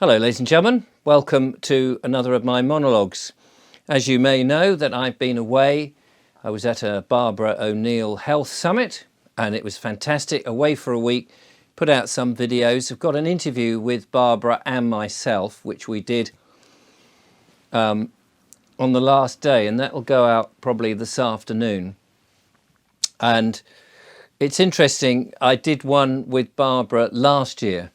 Hello ladies and gentlemen, welcome to another of my monologues. As you may know that I've been away. I was at a Barbara O'Neill Health Summit and it was fantastic, away for a week, put out some videos. I've got an interview with Barbara and myself which we did on the last day, and that will go out probably this afternoon. And it's interesting, I did one with Barbara last year.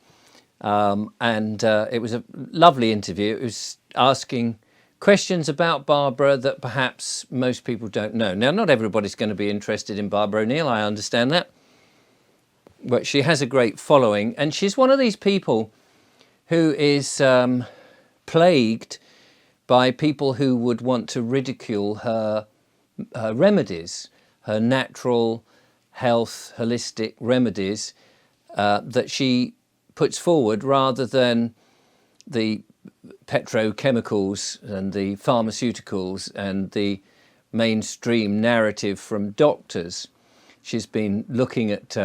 It was a lovely interview. It was asking questions about Barbara that perhaps most people don't know. Now, not everybody's going to be interested in Barbara O'Neill, I understand that. But she has a great following, and she's one of these people who is plagued by people who would want to ridicule her remedies, her natural health, holistic remedies that she puts forward, rather than the petrochemicals and the pharmaceuticals and the mainstream narrative from doctors. She's been looking at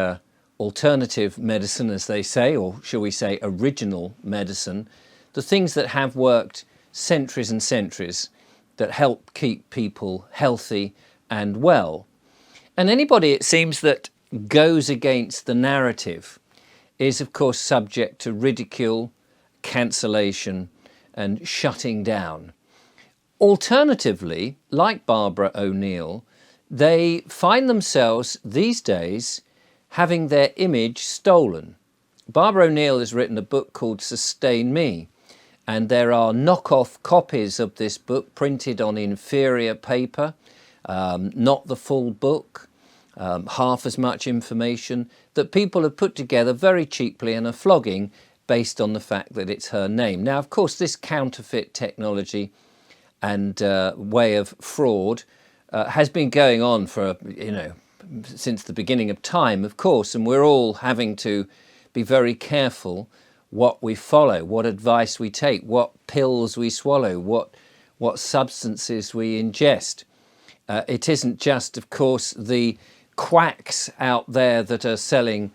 alternative medicine, as they say, or shall we say original medicine, the things that have worked centuries and centuries that help keep people healthy and well. And anybody, it seems, that goes against the narrative is of course subject to ridicule, cancellation and shutting down. Alternatively, like Barbara O'Neill, they find themselves these days having their image stolen. Barbara O'Neill has written a book called Sustain Me, and there are knockoff copies of this book printed on inferior paper, not the full book, half as much information, that people have put together very cheaply and are flogging based on the fact that it's her name. Now, of course, this counterfeit technology and way of fraud has been going on for, since the beginning of time, of course, and we're all having to be very careful what we follow, what advice we take, what pills we swallow, what substances we ingest. It isn't just, of course, the quacks out there that are selling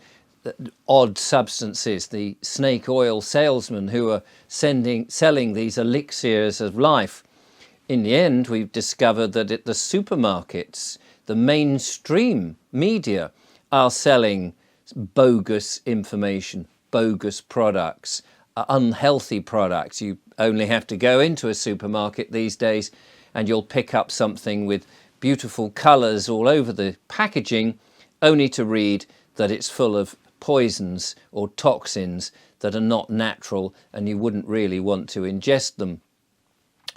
odd substances, the snake oil salesmen who are selling these elixirs of life. In the end, we've discovered that at the supermarkets, the mainstream media are selling bogus information, bogus products, unhealthy products. You only have to go into a supermarket these days and you'll pick up something with beautiful colours all over the packaging, only to read that it's full of poisons or toxins that are not natural and you wouldn't really want to ingest them.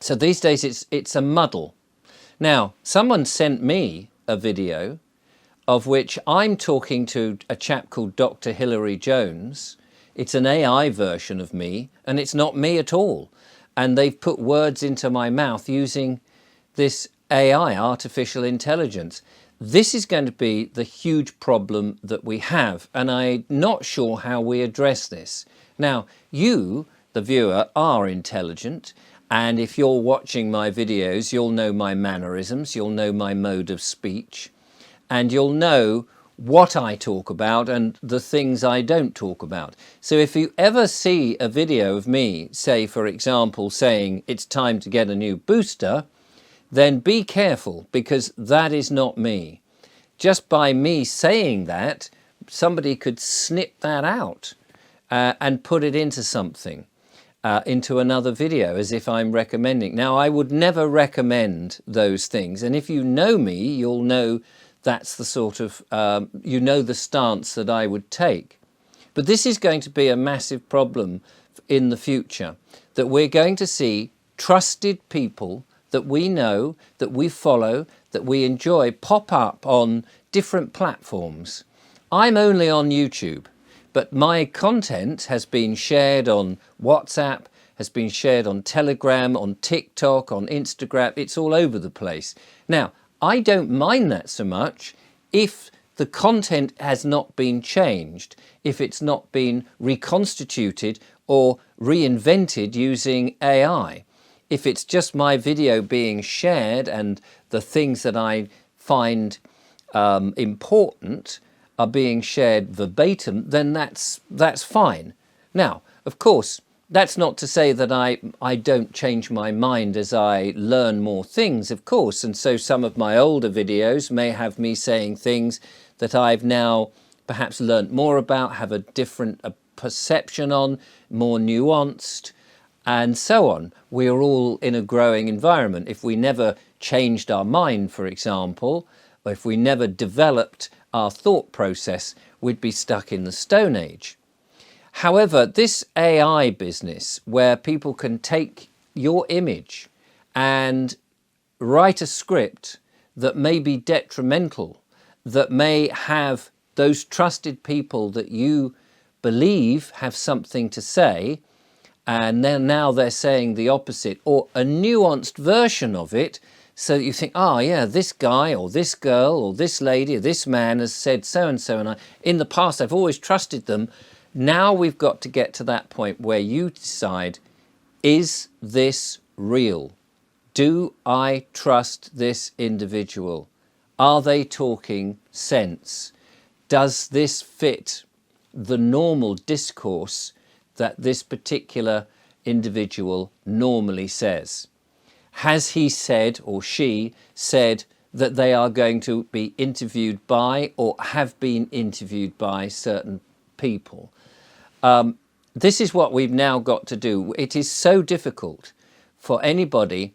So these days it's a muddle. Now, someone sent me a video of which I'm talking to a chap called Dr. Hilary Jones. It's an AI version of me, and it's not me at all. And they've put words into my mouth using this AI, artificial intelligence. This is going to be the huge problem that we have, and I'm not sure how we address this. Now, you, the viewer, are intelligent, and if you're watching my videos, you'll know my mannerisms, you'll know my mode of speech, and you'll know what I talk about and the things I don't talk about. So if you ever see a video of me, say, for example, saying it's time to get a new booster, then be careful, because that is not me. Just by me saying that, somebody could snip that out and put it into something, into another video, as if I'm recommending. Now, I would never recommend those things. And if you know me, you'll know that's the sort of, the stance that I would take. But this is going to be a massive problem in the future, that we're going to see trusted people that we know, that we follow, that we enjoy pop up on different platforms. I'm only on YouTube, but my content has been shared on WhatsApp, has been shared on Telegram, on TikTok, on Instagram. It's all over the place. Now, I don't mind that so much if the content has not been changed, if it's not been reconstituted or reinvented using AI. If it's just my video being shared and the things that I find important are being shared verbatim, then that's fine. Now, of course, That's not to say that I don't change my mind as I learn more things, of course. And so some of my older videos may have me saying things that I've now perhaps learnt more about, have a different perception on, more nuanced, and so on. We are all in a growing environment. If we never changed our mind, for example, or if we never developed our thought process, we'd be stuck in the Stone Age. However, this AI business, where people can take your image and write a script that may be detrimental, that may have those trusted people that you believe have something to say, and then now they're saying the opposite, or a nuanced version of it, so that you think, oh yeah, this guy or this girl or this lady or this man has said so and so, and in the past I've always trusted them. Now we've got to get to that point where you decide, is this real? Do I trust this individual? Are they talking sense? Does this fit the normal discourse that this particular individual normally says? Has he said, or she said, that they are going to be interviewed by or have been interviewed by certain people? This is what we've now got to do. It is so difficult for anybody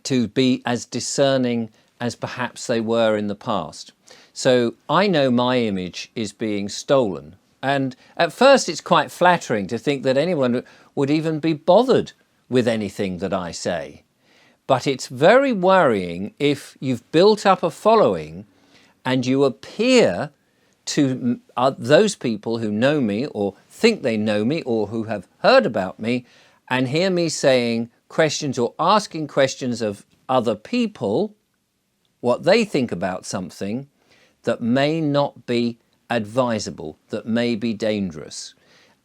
to be as discerning as perhaps they were in the past. So I know my image is being stolen. And at first it's quite flattering to think that anyone would even be bothered with anything that I say. But it's very worrying if you've built up a following and you appear to those people who know me or think they know me or who have heard about me and hear me saying questions or asking questions of other people, what they think about something that may not be advisable, that may be dangerous.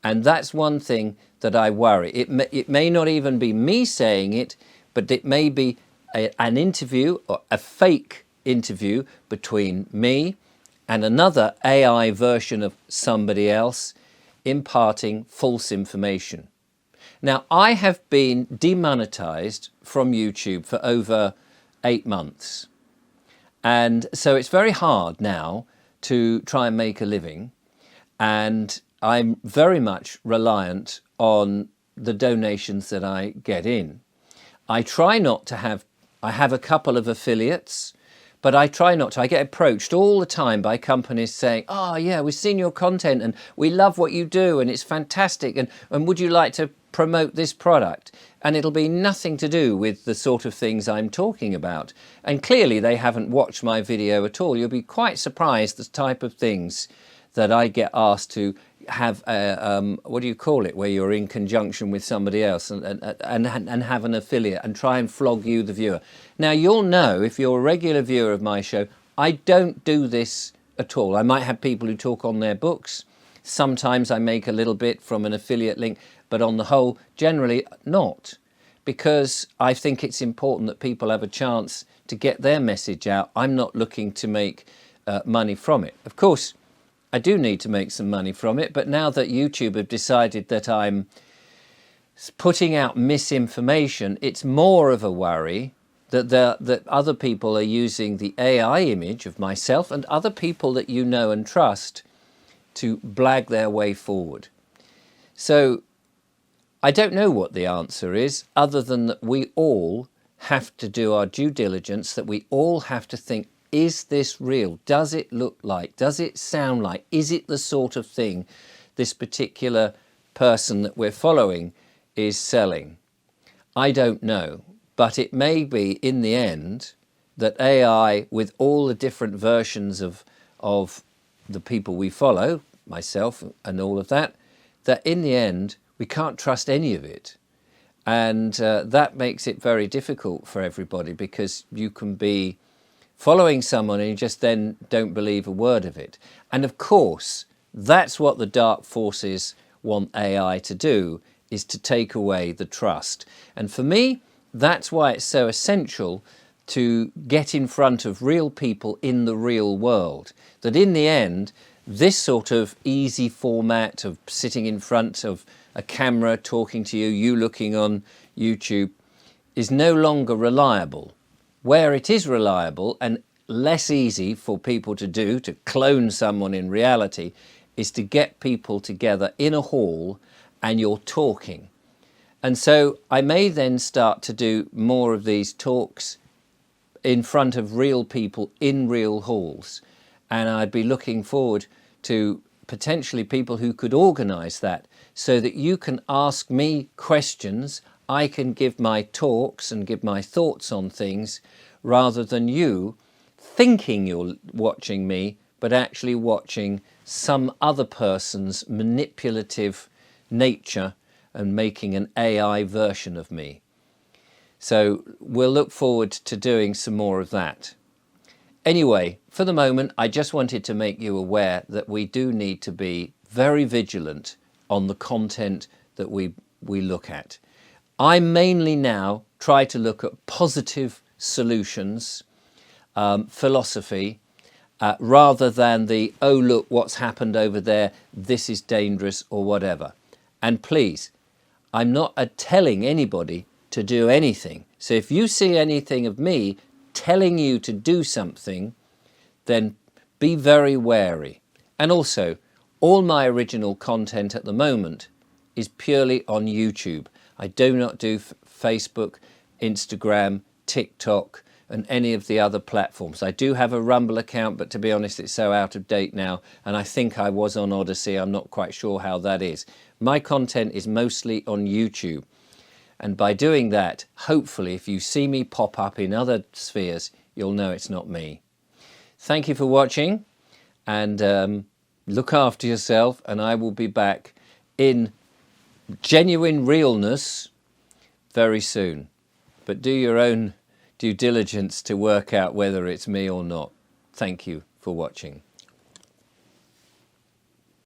And that's one thing that I worry. It may not even be me saying it, but it may be an interview or a fake interview between me and another AI version of somebody else imparting false information. Now, I have been demonetized from YouTube for over 8 months. And so it's very hard now to try and make a living. And I'm very much reliant on the donations that I get in. I try not to have, I have a couple of affiliates, but I try not to. I get approached all the time by companies saying, oh yeah, we've seen your content and we love what you do and it's fantastic, and would you like to promote this product? And it'll be nothing to do with the sort of things I'm talking about. And clearly they haven't watched my video at all. You'll be quite surprised the type of things that I get asked to have what do you call it, where you're in conjunction with somebody else and have an affiliate and try and flog you, the viewer. Now you'll know, if you're a regular viewer of my show, I don't do this at all. I might have people who talk on their books. Sometimes I make a little bit from an affiliate link, but on the whole, generally not, because I think it's important that people have a chance to get their message out. I'm not looking to make money from it. Of course, I do need to make some money from it, but now that YouTube have decided that I'm putting out misinformation, it's more of a worry that other people are using the AI image of myself and other people that you know and trust to blag their way forward. So I don't know what the answer is, other than that we all have to do our due diligence, that we all have to think, is this real? Does it look like? Does it sound like? Is it the sort of thing this particular person that we're following is selling? I don't know, but it may be in the end that AI, with all the different versions of the people we follow, myself and all of that, that in the end we can't trust any of it. And that makes it very difficult for everybody, because you can be following someone and you just then don't believe a word of it. And of course, that's what the dark forces want AI to do, is to take away the trust. And for me, that's why it's so essential to get in front of real people in the real world, that in the end, this sort of easy format of sitting in front of a camera talking to you, you looking on YouTube, is no longer reliable. Where it is reliable and less easy for people to do, to clone someone in reality, is to get people together in a hall and you're talking. And so I may then start to do more of these talks in front of real people in real halls. And I'd be looking forward to potentially people who could organise that so that you can ask me questions, I can give my talks and give my thoughts on things, rather than you thinking you're watching me, but actually watching some other person's manipulative nature and making an AI version of me. So we'll look forward to doing some more of that. Anyway, for the moment, I just wanted to make you aware that we do need to be very vigilant on the content that we look at. I mainly now try to look at positive solutions, philosophy, rather than the, oh, look, what's happened over there, this is dangerous or whatever. And please, I'm not telling anybody to do anything. So if you see anything of me telling you to do something, then be very wary. And also, all my original content at the moment is purely on YouTube. I do not do Facebook, Instagram, TikTok, and any of the other platforms. I do have a Rumble account, but to be honest, it's so out of date now, and I think I was on Odyssey. I'm not quite sure how that is. My content is mostly on YouTube. And by doing that, hopefully, if you see me pop up in other spheres, you'll know it's not me. Thank you for watching, and look after yourself, and I will be back in genuine realness very soon. But do your own due diligence to work out whether it's me or not. Thank you for watching.